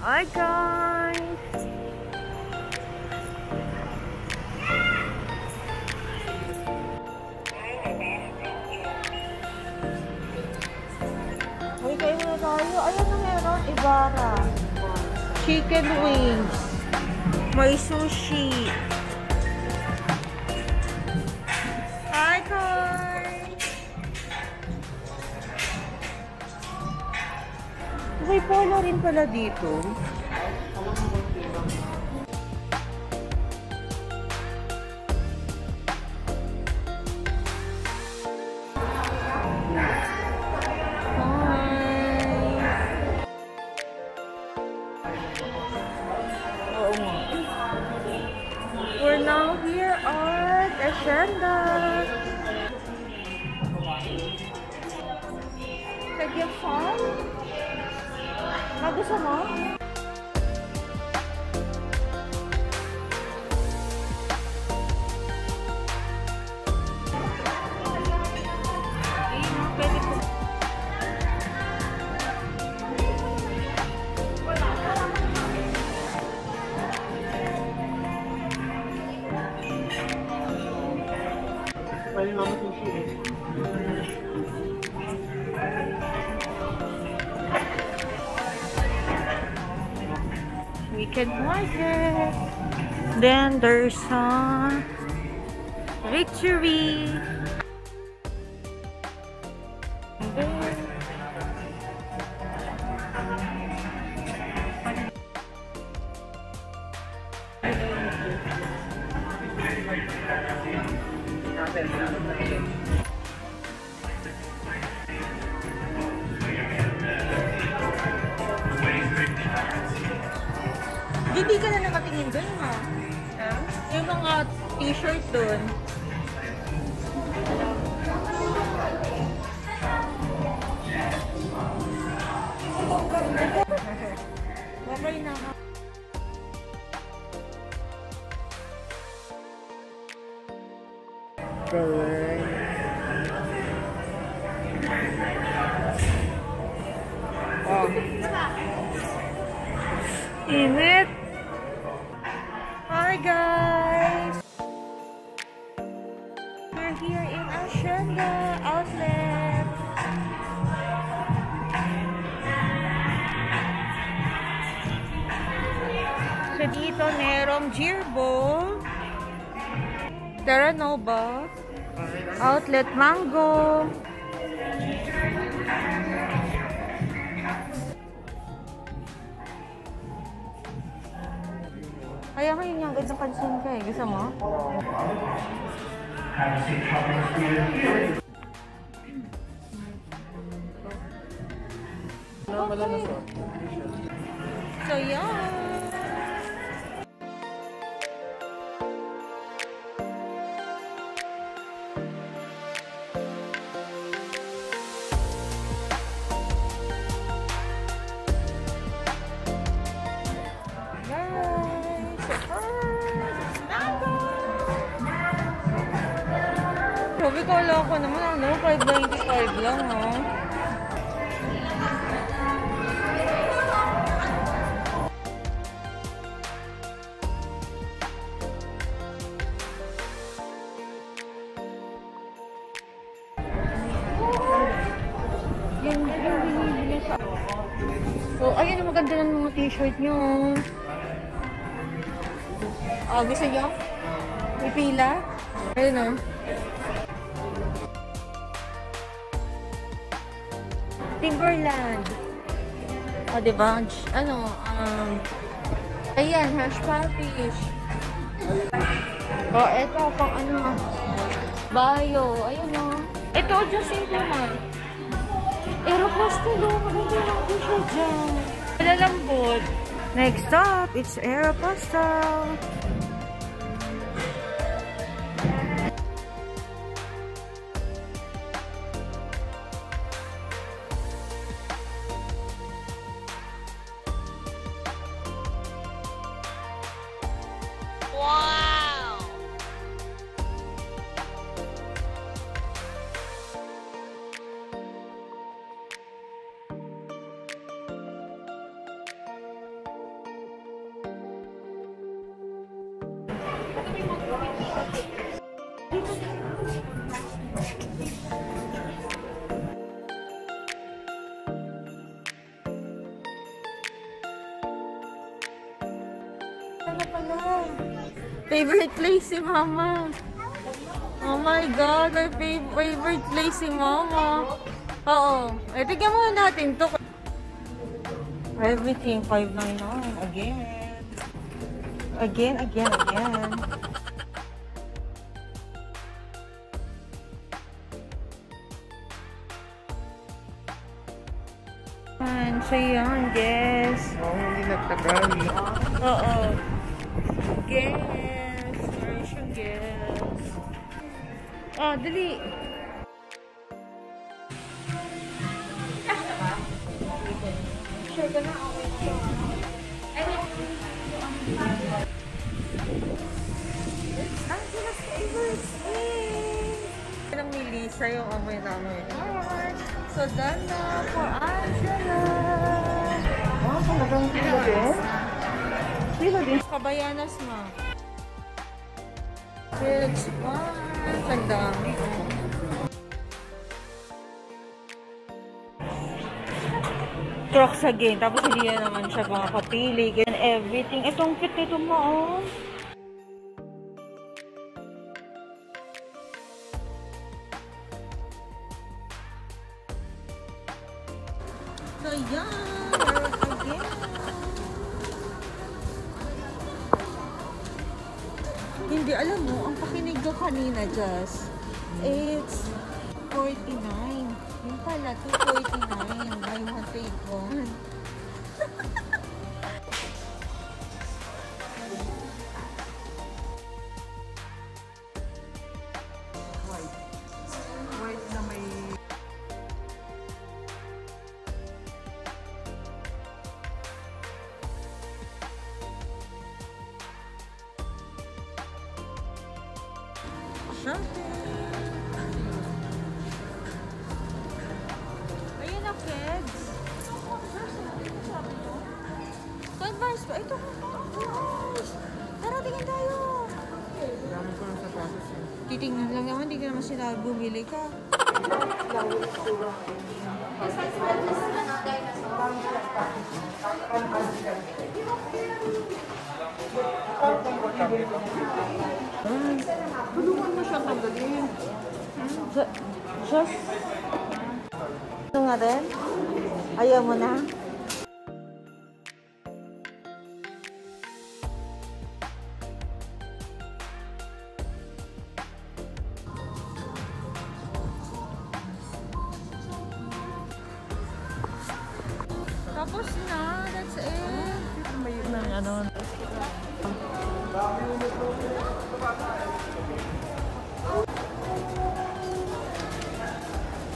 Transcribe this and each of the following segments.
Hi guys! Uy, kayo na tayo. Ayan na meron, Ibarra. Chicken wings. May sushi. Hi guys! May polo rin pala dito. We're now here at Acienda. Take your phone. Gusto mo? Pwede po. Pwede naman sushi eh. Weekend market. Then there's some victory. Hindi ka na nakatingin doon, ha? Yung mga t-shirt doon. Okay na, ha? Oh. Init! Hi guys! We're here in Acienda outlet. So dito merong Jirbo, Terranova, Outlet Mango. Kaya ngayon yung ganda pansin ka eh. Gusto mo? Okay. So yeah. Sabi ko, wala ko naman, ano, 5.95 lang, no? Yung binibili sa... So, ayun, maganda ng mga t-shirt nyo. Gusto nyo? May pila? Ayun, no? Timberland. O, diba? Ano, ayan, hash puppies. O, eto, pang ano, bio. Ayun, o. Ito, just simple man. Aeropostale, o. Maganda yung t-shirt dyan. Malalambot. Next up, it's Aeropostale. Favorite place si Mama. Oh my God, my favorite place si Mama. Oo. Eh, tignan mo natin to. Everything, 599. Again. Again. So yan, guess. Oo, hindi nagtagal. Oo. Guess. Meron siyang guess. Oh, dali. Sure ka na? Angela's favorite thing! Ang Melissa yung amoy namin. Alright. So, done na for Angela. Ah, talagang pila din? Pila din? Kabayanas mo. It's fun. Ang dami. Crocs again. Tapos hindi na naman siya makakapili. Ganyan everything. Itong cute nito mo, oh. So, yan. Again. Hindi, alam mo, ang pakinig ko kanina, Jess, it's 49. Yung pala, 249. Buy one, take one. White na may... Shopping! Ayun na, kids. Advice ba? Ito advice. Tara, tingin tayo. Dami ko ng sapatos eh. Titingnan lang naman, hindi ka naman sila bumili ka. Tulungan mo siya tanggalin. Just... Ito nga rin? Ayaw mo na? Tapos na, that's it. May nang ano.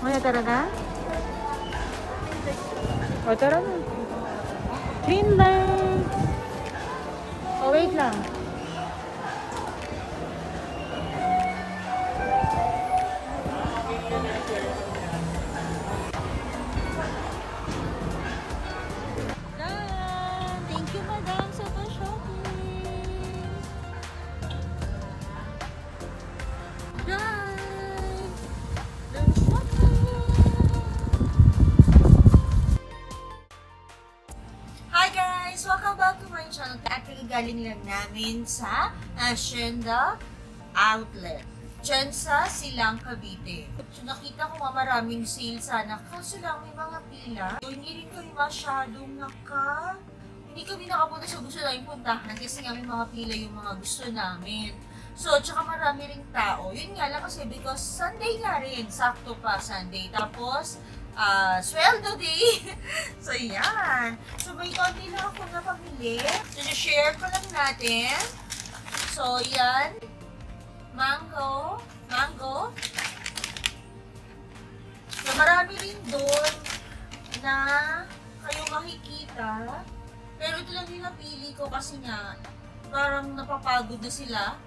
Maya, tara na? O, tara na. Silang! O, wait lang. Done! Thank you, madam, sa pa-shopping. Done! Done shopping! Hi guys! Welcome back to my channel. At galing lang namin sa Acienda outlet. Diyan sa Silang, Cavite. So nakita ko maraming sale sana. Kaso lang may mga pila. Hindi rin kami masyadong hindi kami nakapunta sa gusto namin puntahan kasi nga may mga pila yung mga gusto namin. So, tsaka marami ring tao. Yun nga lang kasi because Sunday nga rin. Sakto pa Sunday. Tapos, sweldo day. So, yan. So, may konti lang ako napamili. So, share ko lang natin. So, yan. Mango. So, marami rin doon na kayo makikita. Pero ito lang yung napili ko kasi nga parang napapagod na sila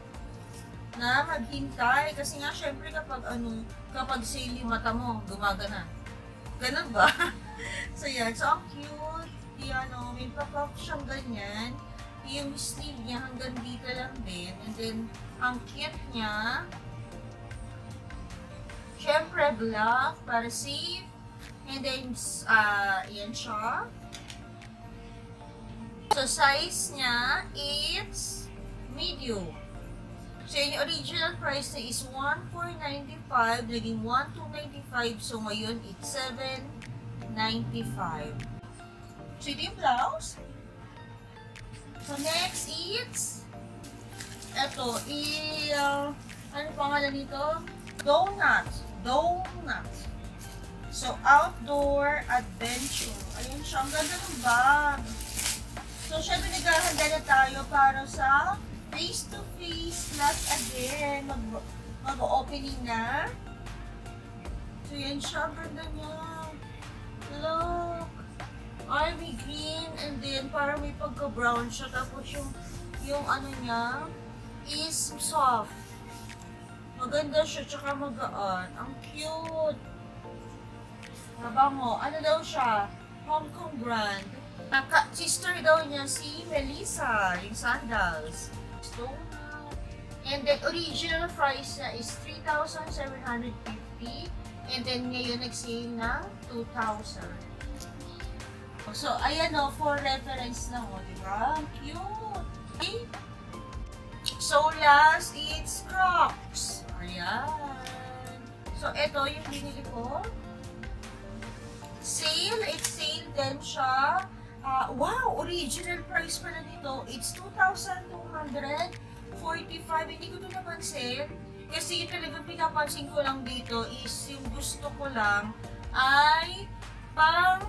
na maghintay. Kasi nga, syempre kapag sale yung mata mo, gumagana. Ganun ba? So, yan. So, ang cute. May pa-puff siyang ganyan. Yung sleeve niya hanggang dito lang din. And then, ang cute niya. Syempre, black para safe. And then, yan siya. So, size niya, it's medium. So, yung original price na is 1,495, naging 1,295. So, ngayon, it's 795. So, ito yung blouse. So, next is, eto, ano pangalan nito? Donut. So, outdoor adventure. Ayun siya. Ang ganda ng bag. So, syempre naghahanda na tayo para sa face-to-face class again. Mag-opening na. So, yan siya. Ang ganda niya. Look. Army green. And then, parang may pagka-brown siya. Tapos yung ano niya is soft. Maganda siya. Tsaka magaan. Ang cute. Mabango. Ano daw siya? Hong Kong brand. Sister daw niya si Melissa, yung sandals. And then, original price niya is 3,750. And then, ngayon nag-sale ng 2,000. So, ayan o, for reference lang o, diba? Cute! Okay? So, last, it's Crocs. Ayan. So, ito yung binili ko. Sale, it's sale din siya. Wow, original price pala nito, it's 2,245. Hindi ko ito napansin. Kasi yung talagang pinapansin ko lang dito is yung gusto ko lang ay pang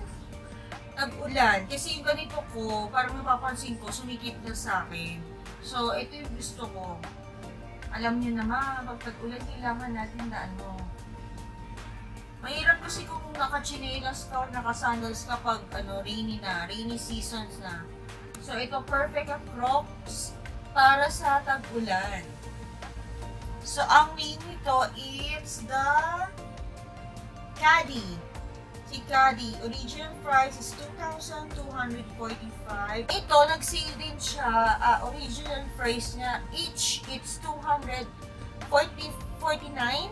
tag-ulan. Kasi yung ganito ko, parang napapansin ko, sumikip na sa akin. So, ito yung gusto ko. Alam niyo naman, pag tag-ulan, kailangan natin na ano. Mahirap kasi kung naka-chinelas ka o naka-sandals ka pag rainy seasons na. So, ito perfect ang Crocs para sa tag-ulan. So, ang name nito is the Caddy. Si Caddy. Original price is 2,245. Ito, nag-sale din siya. Original price niya, each, it's 249.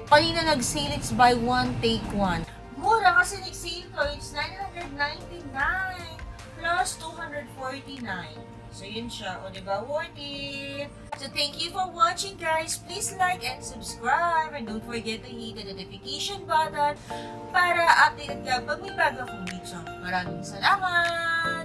Kanina nag-sale, it's buy one, take one. Mura kasi nag-sale to, it's 999 plus 249. So, yun siya. O, diba? Worth it. So, thank you for watching, guys. Please like and subscribe. And don't forget to hit the notification button para updated ka pag may bago akong video. Maraming salamat!